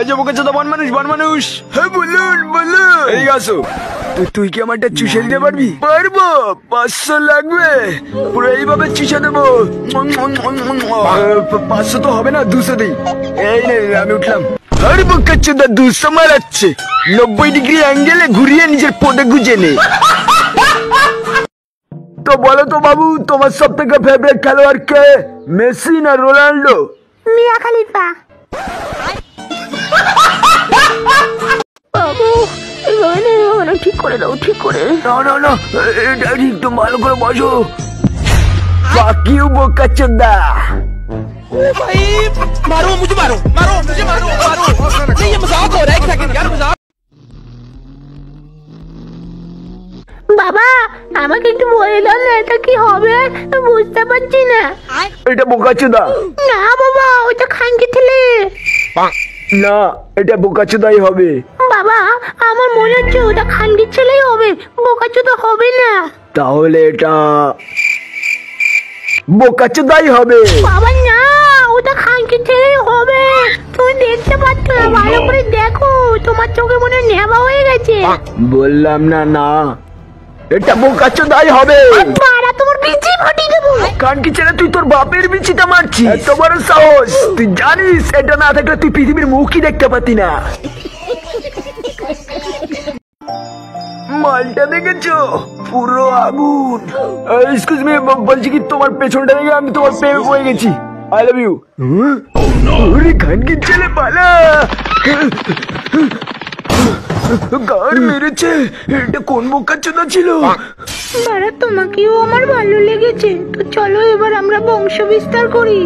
এই যে বোকাচোদা বন মানুষ। হ্যাঁ বলুন। এই আসো। তুই কি আমারটা চুষে দিতে পারবি? পারবো। 500 লাগবে। পুরো এইভাবে চুষে দেবো। 500 তো হবে না, 200 দিই। এই নে আমি উঠলাম। আরে বোকাচোদা 200 মারাচ্ছে। 90 ডিগ্রি অ্যাঙ্গেলে ঘুরিয়ে নিজের পদে গুজে নে। তো বলো তো বাবু, তোমার সব থেকে ফেভারিট খেলোয়াড় কে? মেসি না রোনাল্ডো? মিয়া খলিফা। বাবু ঠিক করে দাও, ঠিক করে। না এটা একটু ভালো করে বসো। Fuck you বোকাচোদা। भाई मारो मुझे मारो नहीं ये मजाक हो रहा है। एक सेकंड यार मजाक। বাবা আমাকে একটু বলে দাও না, এটা কি হবে? বুঝতে পারছি না। এটা বোকাচোদা। না বাবা, ওটা খানকি ছেলে। না, এটা বোকাচোদাই হবে। বাবা আমার মনে হচ্ছে ওটা খানকি ছেলেই হবে, বোকাচোদা হবে না। তাহলে এটা বোকাচোদাই হবে। বাবা না, ওটা খানকি ছেলেই হবে। তুমি দেখতে পাচ্ছ না, ভালো করে দেখো, তোমার চোখে মনে হয় নেবা হয়ে গেছে। বললাম না এটা বোকাচোদাই হবে। বাড়া তোমার বিচি ফাটিয়ে দেবো। কানকি ছেলে, তুই তোর বাপের বিচিটা মারছিস? এত বড় সাহস! তুই জানিস এটা না থাকলে তুই পৃথিবীর মুখই দেখতে পাতি না। মালটা দেখেছো? পুরো আগুন। এক্সকিউজ মি, বলছি কি তোমার পেছনটা দেখে আমি তোমার প্রেমে পড়ে গেছি। I love you. ওরে কানকি ছেলে পালা। গার মেরেছে। এটা কোন বোকাচোদা ছিল? বাড়া তোমাকেও আমার ভালো লেগেছে, তো চলো এবার আমরা বংশ বিস্তার করি।